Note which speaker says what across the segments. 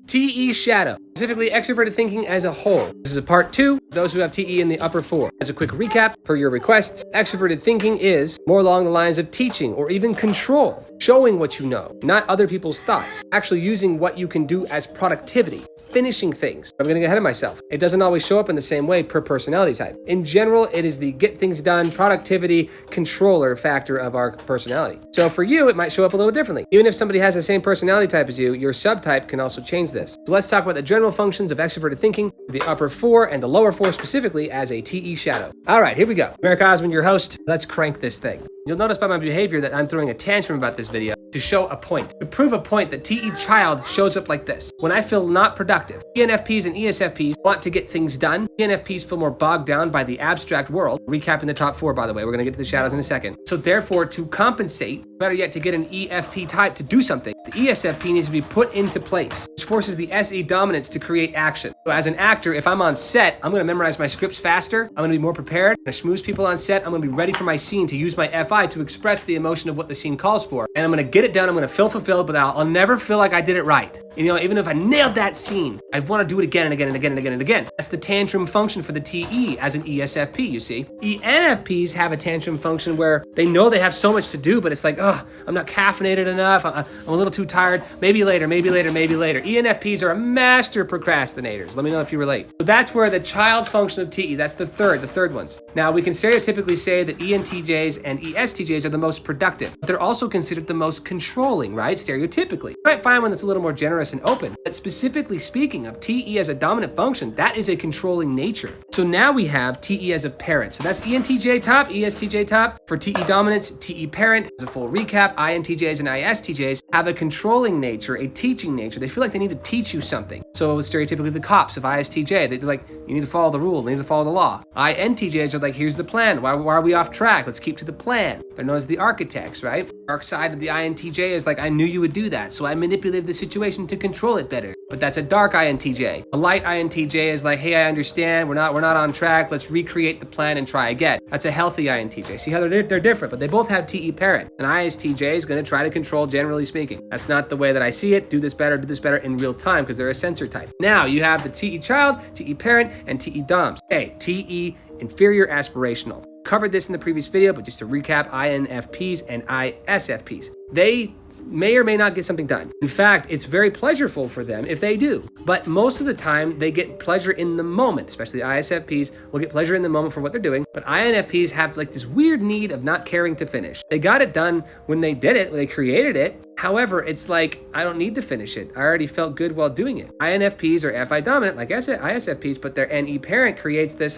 Speaker 1: TE shadow, specifically extroverted thinking as a whole. This is a part 2, those who have TE in the upper 4. As a quick recap, per your requests, extroverted thinking is more along the lines of teaching or even control, showing what you know, not other people's thoughts, actually using what you can do as productivity, finishing things. I'm gonna get ahead of myself. It doesn't always show up in the same way per personality type. In general, it is the get things done, productivity, controller factor of our personality. So for you, it might show up a little differently. Even if somebody has the same personality type as you, your subtype can also change this. So let's talk about the general functions of extroverted thinking, the upper 4 and the lower 4 specifically as a TE shadow. All right, here we go. Merrick Osmond, your host. Let's crank this thing. You'll notice by my behavior that I'm throwing a tantrum about this video to show a point, to prove a point that TE child shows up like this. When I feel not productive, ENFPs and ESFPs want to get things done. ENFPs feel more bogged down by the abstract world. Recapping the top 4, by the way, we're gonna get to the shadows in a second. So therefore, to compensate, better yet, to get an EFP type to do something, the ESFP needs to be put into place, which forces the SE dominance to create action. So as an actor, if I'm on set, I'm gonna memorize my scripts faster, I'm gonna be more prepared, I'm gonna schmooze people on set, I'm gonna be ready for my scene to use my FI to express the emotion of what the scene calls for. And I'm gonna get it done, I'm gonna feel fulfilled, but I'll never feel like I did it right. You know, even if I nailed that scene, I wanna do it again and again and again and again and again. That's the tantrum function for the TE as an ESFP, you see. ENFPs have a tantrum function where they know they have so much to do, but it's like, oh, I'm not caffeinated enough, I'm a little too tired, maybe later, maybe later, maybe later. ENFPs are master procrastinators. Let me know if you relate. So that's where the child function of TE, that's the third ones. Now, we can stereotypically say that ENTJs and ESTJs are the most productive, but they're also considered the most controlling, right? Stereotypically. You might find one that's a little more generous and open, but specifically speaking of TE as a dominant function, that is a controlling nature. So now we have TE as a parent. So that's ENTJ top, ESTJ top. For TE dominance, TE parent. As a full recap, INTJs and ISTJs have a controlling nature, a teaching nature. They feel like they need to teach you something. So stereotypically the cops of ISTJ, they're like, you need to follow the rule, you need to follow the law. INTJs are like, here's the plan. Why are we off track? Let's keep to the plan. They're known as the architects, right? Dark side of the INTJ is like, I knew you would do that, so I manipulated the situation to control it better. But that's a dark INTJ. A light INTJ is like, hey, I understand, we're not on track, let's recreate the plan and try again. That's a healthy INTJ. See how they're different, but they both have TE parent. An ISTJ is gonna try to control, generally speaking. That's not the way that I see it. Do this better in real time, because they're a sensor type. Now, you have the TE child, TE parent, and TE doms. Hey, TE inferior aspirational. Covered this in the previous video, but just to recap, INFPs and ISFPs. They may or may not get something done. In fact, it's very pleasurable for them if they do. But most of the time, they get pleasure in the moment, especially ISFPs will get pleasure in the moment for what they're doing. But INFPs have like this weird need of not caring to finish. They got it done when they did it, when they created it. However, it's like, I don't need to finish it. I already felt good while doing it. INFPs are FI dominant, like I said, ISFPs, but their NE parent creates this,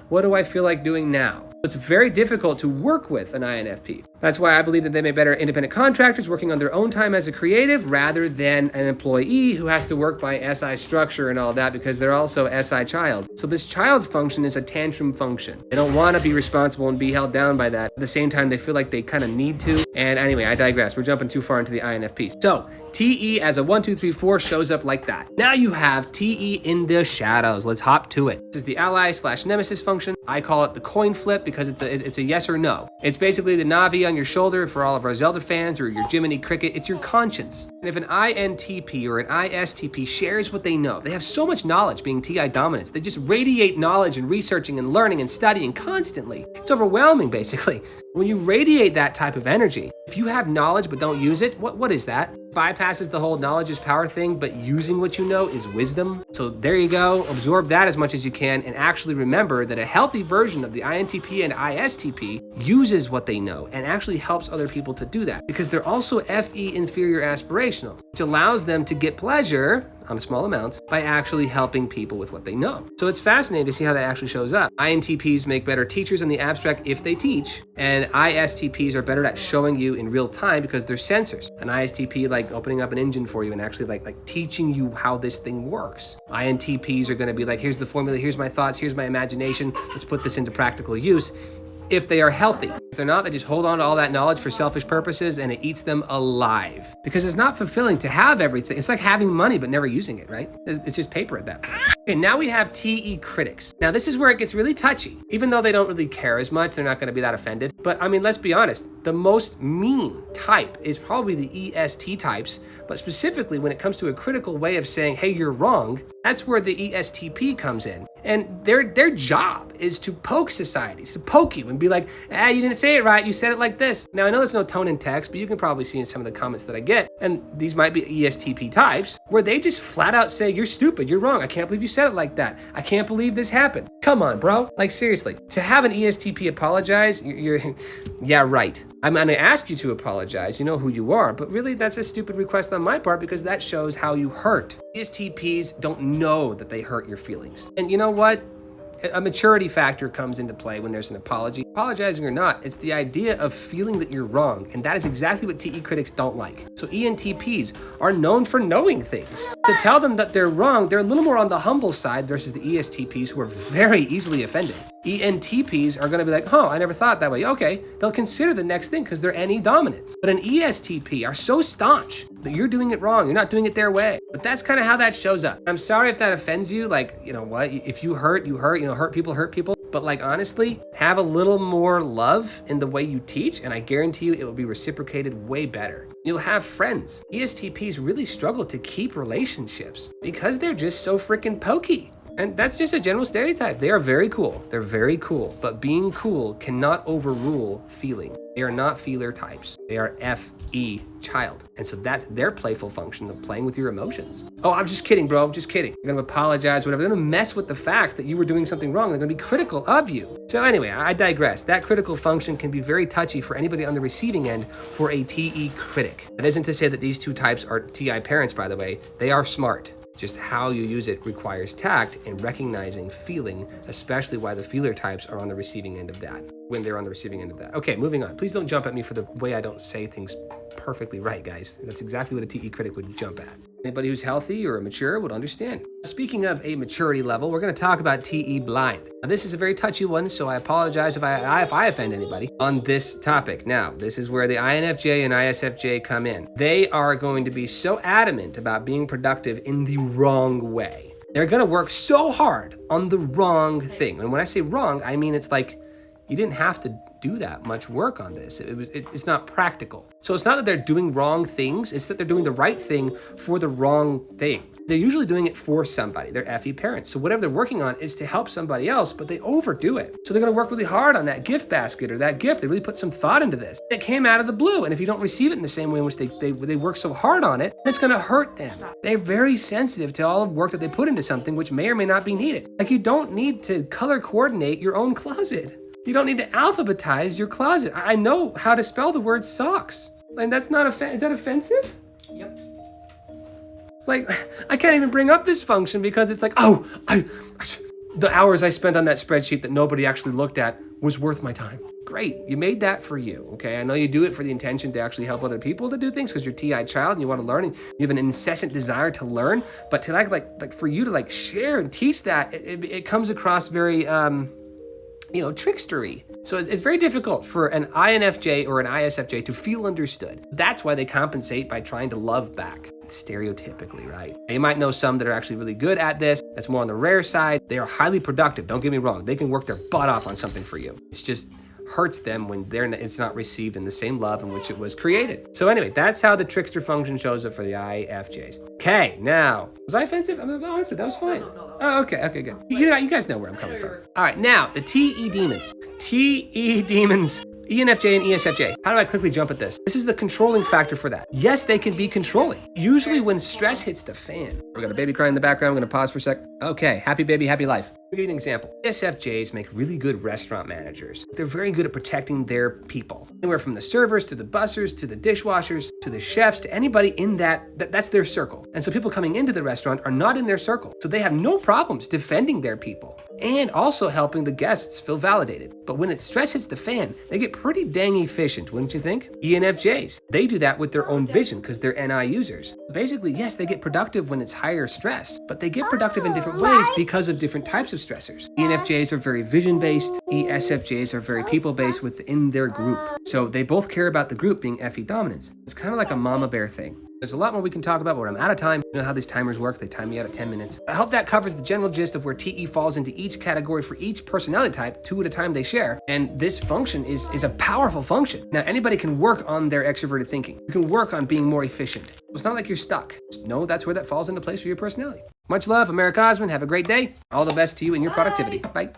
Speaker 1: what do I feel like doing now? It's very difficult to work with an INFP. That's why I believe that they make better independent contractors working on their own time as a creative rather than an employee who has to work by SI structure and all that, because they're also SI child. So this child function is a tantrum function. They don't want to be responsible and be held down by that. At the same time, they feel like they kind of need to. And anyway, I digress. We're jumping too far into the INFPs. So TE as a 1, 2, 3, 4 shows up like that. Now you have TE in the shadows. Let's hop to it. This is the ally/nemesis function. I call it the coin flip because it's a yes or no. It's basically the Navi on your shoulder for all of our Zelda fans, or your Jiminy Cricket. It's your conscience. And if an INTP or an ISTP shares what they know, they have so much knowledge being TI dominance. They just radiate knowledge and researching and learning and studying constantly. It's overwhelming, basically. When you radiate that type of energy, if you have knowledge but don't use it, what is that? Bypasses the whole knowledge is power thing, but using what you know is wisdom. So there you go, absorb that as much as you can, and actually remember that a healthy version of the INTP and ISTP uses what they know and actually helps other people to do that, because they're also FE inferior aspirational, which allows them to get pleasure on small amounts by actually helping people with what they know. So it's fascinating to see how that actually shows up. INTPs make better teachers in the abstract if they teach, and ISTPs are better at showing you in real time because they're sensors. An ISTP like opening up an engine for you and actually like teaching you how this thing works. INTPs are gonna be like, here's the formula, here's my thoughts, here's my imagination, let's put this into practical use. If they are healthy. If they're not, they just hold on to all that knowledge for selfish purposes and it eats them alive. Because it's not fulfilling to have everything. It's like having money but never using it, right? It's just paper at that point. Okay, now we have TE critics. Now this is where it gets really touchy. Even though they don't really care as much, they're not gonna be that offended. But I mean, let's be honest, the most mean type is probably the EST types, but specifically when it comes to a critical way of saying, hey, you're wrong, that's where the ESTP comes in. And their job is to poke society, to poke you and be like, you didn't say it right, you said it like this. Now I know there's no tone in text, but you can probably see in some of the comments that I get, and these might be ESTP types, where they just flat out say, you're stupid, you're wrong, I can't believe you said it like that. I can't believe this happened. Come on, bro. Like seriously, to have an ESTP apologize, you're yeah, right. I'm gonna ask you to apologize, you know who you are, but really that's a stupid request on my part because that shows how you hurt. ESTPs don't know that they hurt your feelings. And you know what? A maturity factor comes into play when there's an apology. Apologizing or not, it's the idea of feeling that you're wrong, and that is exactly what TE critics don't like. So ENTPs are known for knowing things. To tell them that they're wrong, they're a little more on the humble side versus the ESTPs who are very easily offended. ENTPs are gonna be like, I never thought that way. Okay, they'll consider the next thing because they're NE dominants. But an ESTP are so staunch that you're doing it wrong, you're not doing it their way. But that's kind of how that shows up. I'm sorry if that offends you, like, you know what, if you hurt, you hurt, hurt people. But like, honestly, have a little more love in the way you teach, and I guarantee you it will be reciprocated way better. You'll have friends. ESTPs really struggle to keep relationships because they're just so freaking pokey. And that's just a general stereotype. They are very cool. They're very cool. But being cool cannot overrule feeling. They are not feeler types. They are FE child. And so that's their playful function of playing with your emotions. Oh, I'm just kidding, bro. I'm just kidding. They're gonna apologize, whatever. They're gonna mess with the fact that you were doing something wrong. They're gonna be critical of you. So anyway, I digress. That critical function can be very touchy for anybody on the receiving end for a TE critic. That isn't to say that these two types are TI parents, by the way. They are smart. Just how you use it requires tact in recognizing feeling, especially why the feeler types are on the receiving end of that, when they're on the receiving end of that. Okay, moving on. Please don't jump at me for the way I don't say things perfectly right, guys. That's exactly what a TE critic would jump at. Anybody who's healthy or mature would understand. Speaking of a maturity level, we're gonna talk about TE blind. Now, this is a very touchy one, so I apologize if I offend anybody on this topic. Now, this is where the INFJ and ISFJ come in. They are going to be so adamant about being productive in the wrong way. They're gonna work so hard on the wrong thing. And when I say wrong, I mean it's like, you didn't have to do that much work on this. It's not practical. So it's not that they're doing wrong things, it's that they're doing the right thing for the wrong thing. They're usually doing it for somebody. They're FE parents. So whatever they're working on is to help somebody else, but they overdo it. So they're gonna work really hard on that gift basket or that gift. They really put some thought into this. It came out of the blue, and if you don't receive it in the same way in which they work so hard on it, it's gonna hurt them. They're very sensitive to all the work that they put into something which may or may not be needed. Like, you don't need to color coordinate your own closet. You don't need to alphabetize your closet. I know how to spell the word socks. And that's not is that offensive?
Speaker 2: Yep.
Speaker 1: Like, I can't even bring up this function because it's like, the hours I spent on that spreadsheet that nobody actually looked at was worth my time. Great, you made that for you, okay? I know you do it for the intention to actually help other people to do things because you're TI child and you want to learn and you have an incessant desire to learn, but to like for you to like share and teach that, it comes across very, trickstery. So it's very difficult for an INFJ or an ISFJ to feel understood. That's why they compensate by trying to love back. Stereotypically, right? And you might know some that are actually really good at this. That's more on the rare side. They are highly productive. Don't get me wrong. They can work their butt off on something for you. It's just hurts them when it's not received in the same love in which it was created. So anyway, that's how the trickster function shows up for the IFJs. Okay, now, was I offensive? I mean, honestly, that was fine.
Speaker 2: No.
Speaker 1: Oh, okay, good. You guys know where I'm coming from. All right, now, the TE demons. TE demons. ENFJ and ESFJ. How do I quickly jump at this? This is the controlling factor for that. Yes, they can be controlling. Usually when stress hits the fan. We got a baby crying in the background. I'm gonna pause for a sec. Okay, happy baby, happy life. I'll give you an example. ESFJs make really good restaurant managers. They're very good at protecting their people. Anywhere from the servers to the bussers to the dishwashers to the chefs to anybody in that's their circle. And so people coming into the restaurant are not in their circle. So they have no problems defending their people and also helping the guests feel validated. But when stress hits the fan, they get pretty dang efficient, wouldn't you think? ENFJs, they do that with their own vision because they're NI users. Basically, yes, they get productive when it's higher stress, but they get productive in different ways because of different types of stressors. ENFJs are very vision-based. ESFJs are very people-based within their group. So they both care about the group being FE dominance. It's kind of like a mama bear thing. There's a lot more we can talk about, but I'm out of time. You know how these timers work. They time me out at 10 minutes. I hope that covers the general gist of where TE falls into each category for each personality type, 2 at a time they share. And this function is a powerful function. Now, anybody can work on their extroverted thinking. You can work on being more efficient. It's not like you're stuck. Just know that's where that falls into place for your personality. Much love, America Osmond. Have a great day. All the best to you in your productivity. Bye.